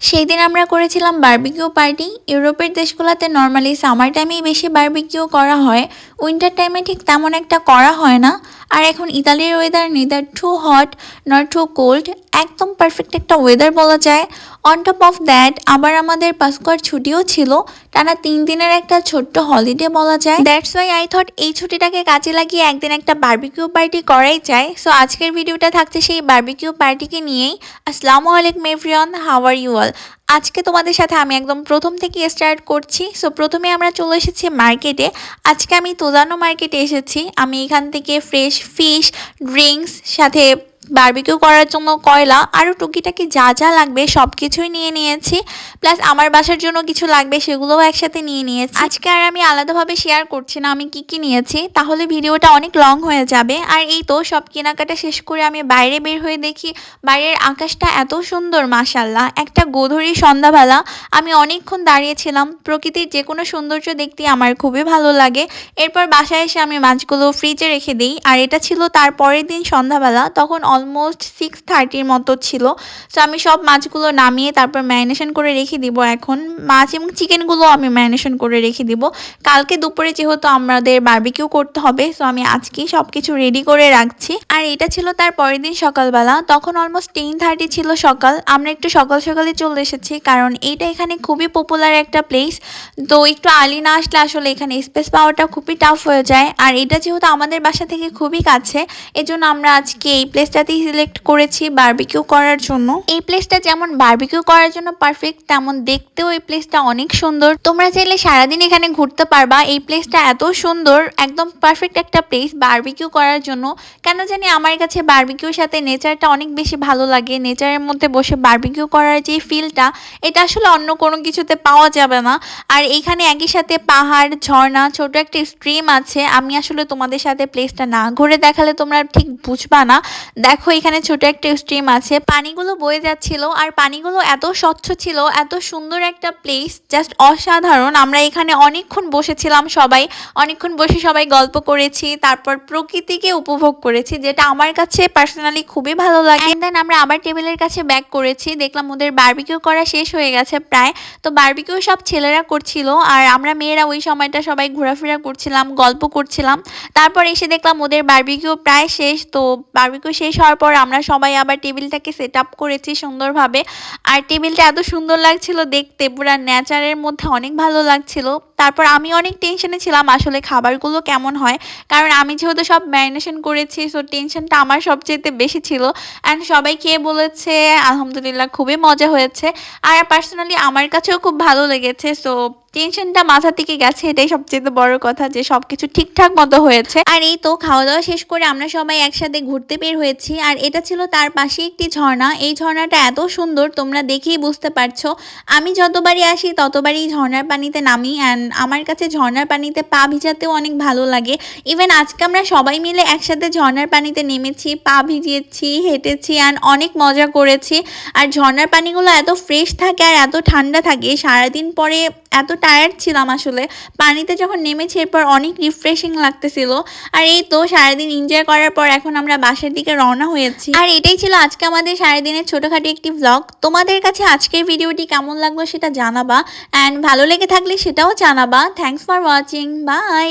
সেই দিন আমরা করেছিলাম বারবিকিউ পার্টি। ইউরোপের দেশগুলোতে নর্মালি সামার টাইমেই বেশি বারবিকিউ করা হয়, উইন্টার টাইমে ঠিক তেমন একটা করা হয় না। আর এখন ইতালির weather neither too hot not too cold, একদম পারফেক্ট একটা ওয়েদার বলা যায়। অন টপ অফ দ্যাট আবার আমাদের পাস্কুয়ার ছুটিও ছিল, টানা 3 দিনের একটা ছোট্ট হলিডে বলা যায়। দ্যাটস ওয়াই আই থট এই ছুটিটাকে কাজে লাগিয়ে একদিন একটা বারবিকিউ পার্টি করাই যায়। সো আজকের ভিডিওটা থাকছে সেই বারবিকিউ পার্টিকে নিয়েই। আসসালামু আলাইকুম everyone, how are you all. আজকে তোমাদের সাথে আমি একদম প্রথম থেকে স্টার্ট করছি। সো প্রথমে আমরা চলে এসেছি মার্কেটে। আজকে আমি তোজানো মার্কেটে এসেছি। আমি এখান থেকে ফ্রেশ ফিশ, ড্রিঙ্কস, সাথে বারবিকিউ করার জন্য কয়লা, আরও টুকিটাকি যা যা লাগবে সব কিছুই নিয়ে নিয়েছি। প্লাস আমার বাসার জন্য কিছু লাগবে সেগুলোও একসাথে নিয়ে নিয়েছি। আজকে আর আমি আলাদাভাবে শেয়ার করছি না আমি কি নিয়েছি, তাহলে ভিডিওটা অনেক লং হয়ে যাবে। আর এই তো সব কেনাকাটা শেষ করে আমি বাইরে বের হয়ে দেখি বাইরের আকাশটা এত সুন্দর, মাশাল্লাহ। একটা গোধূলি সন্ধ্যাবেলা আমি অনেকক্ষণ দাঁড়িয়েছিলাম। প্রকৃতির যে কোনো সৌন্দর্য দেখতে আমার খুবই ভালো লাগে। এরপর বাসায় এসে আমি মাছগুলো ফ্রিজে রেখে দিই। আর এটা ছিল তার পরের দিন সন্ধ্যাবেলা, তখন অলমোস্ট 6:30 মতো ছিল। সো আমি সব মাছগুলো নামিয়ে তারপর ম্যারিনেশন করে রেখে দিব। এখন মাছ এবং চিকেনগুলো আমি ম্যারিনেশন করে রেখে দিব। কালকে দুপুরে যেহেতু আমাদের বারবিকিউ করতে হবে, সো আমি আজকেই সব কিছু রেডি করে রাখছি। আর এটা ছিল তার পরের দিন সকালবেলা, তখন অলমোস্ট 10:30 ছিল সকাল। আমরা একটু সকাল সকালে চলে এসেছি, কারণ এইটা এখানে খুবই পপুলার একটা প্লেস। তো একটু আর্লি না আসলে আসলে এখানে স্পেস পাওয়াটা খুবই টাফ হয়ে যায়। আর এটা যেহেতু আমাদের বাসা থেকে খুবই কাছে, এজন্য আমরা আজকে এই প্লেসটাতেই সিলেক্ট করেছি বারবিকিউ করার জন্য। এই প্লেসটা যেমন বারবিকিউ করার জন্য পারফেক্ট, তেমন দেখতেও এই প্লেসটা অনেক সুন্দর। তোমরা চাইলে সারাদিন এখানে ঘুরতে পারবা। এই প্লেসটা এত সুন্দর, একদম পারফেক্ট একটা প্লেস বারবিকিউ করার জন্য। কেন জানি আমার কাছে বারবিকিউর সাথে নেচারটা অনেক বেশি ভালো লাগে। নেচারের মধ্যে বসে বারবিকিউ করার যে ফিলটা, এটা আসলে অন্য কোনো কিছুতে পাওয়া যাবে না। আর এইখানে একই সাথে পাহাড়, ঝর্ণা, ছোট একটা স্ট্রিম আছে। আমি আসলে তোমাদের সাথে প্লেসটা না ঘুরে দেখালে তোমরা ঠিক বুঝবা না। দেখো এখানে ছোট একটা স্ট্রিম আছে, পানিগুলো বয়ে যাচ্ছিল। আর পানিগুলো এত স্বচ্ছ ছিল, এত সুন্দর একটা প্লেস, জাস্ট অসাধারণ। আমরা এখানে অনেকক্ষণ বসেছিলাম, অনেকক্ষণ বসে সবাই গল্প করেছি, তারপর প্রকৃতিকে উপভোগ করেছি, যেটা আমার কাছে পার্সোনালি খুবই ভালো লাগে। দেন আমরা আবার টেবিলের কাছে ব্যাক করেছি, দেখলাম ওদের বারবিকিউ করা শেষ হয়ে গেছে প্রায়। তো বারবিকিউ সব ছেলেরা করছিল, আর আমরা মেয়েরা ওই সময়টা সবাই ঘোরাফেরা করছিলাম, গল্প করছিলাম। তারপর এসে দেখলাম ওদের বারবিকিউ প্রায় শেষ। তো বারবিকিউ শেষ হওয়ার পর আমরা সবাই আবার টেবিলটাকে সেট আপ করেছি সুন্দরভাবে। আর টেবিলটা এত সুন্দর লাগছিল দেখতে, পুরা নেচারের মধ্যে অনেক ভালো লাগছিল। তারপর আমি অনেক টেনশনে ছিলাম আসলে খাবারগুলো কেমন হয়, কারণ আমি যেহেতু সব ম্যারিনেশন করেছি, সো টেনশনটা আমার সবচেয়ে বেশি ছিল। অ্যান্ড সবাই খেয়ে বলেছে আলহামদুলিল্লাহ খুবই মজা হয়েছে। আর পার্সোনালি আমার কাছেও খুব ভালো লেগেছে। সো টেনশনটা মাথা থেকে গেছে, এটাই সবচেয়ে বড় কথা, যে সবকিছু ঠিকঠাক মতো হয়েছে। আর এই তো খাওয়া দাওয়া শেষ করে আমরা সবাই একসাথে ঘুরতে বের হয়েছি। আর এটা ছিল তার পাশে একটি ঝর্ণা। এই ঝর্ণাটা এত সুন্দর তোমরা দেখেই বুঝতে পারছো। আমি যতবারই আসি ততবারই ঝর্ণার পানিতে নামি, অ্যান্ড আমার কাছে ঝর্ণার পানিতে পা ভিজাতেও অনেক ভালো লাগে। ইভেন আজকে আমরা সবাই মিলে একসাথে ঝর্ণার পানিতে নেমেছি, পা ভিজিয়েছি, হেঁটেছি, অ্যান্ড অনেক মজা করেছি। আর ঝর্ণার পানিগুলো এত ফ্রেশ থাকে আর এত ঠান্ডা থাকে। সারাদিন পরে এত টায়ার্ড ছিলাম আসলে, পানিতে যখন নেমেছি এরপর অনেক রিফ্রেশিং লাগতেছিল। আর এই তো সারাদিন এনজয় করার পর এখন আমরা বাসার দিকে রওনা হয়েছি। আর এটাই ছিল আজকে আমাদের সারাদিনের ছোটোখাটো একটি ভ্লগ। তোমাদের কাছে আজকের ভিডিওটি কেমন লাগলো সেটা জানাবা, অ্যান্ড ভালো লেগে থাকলে সেটাও জানাবা। Thanks for watching, by.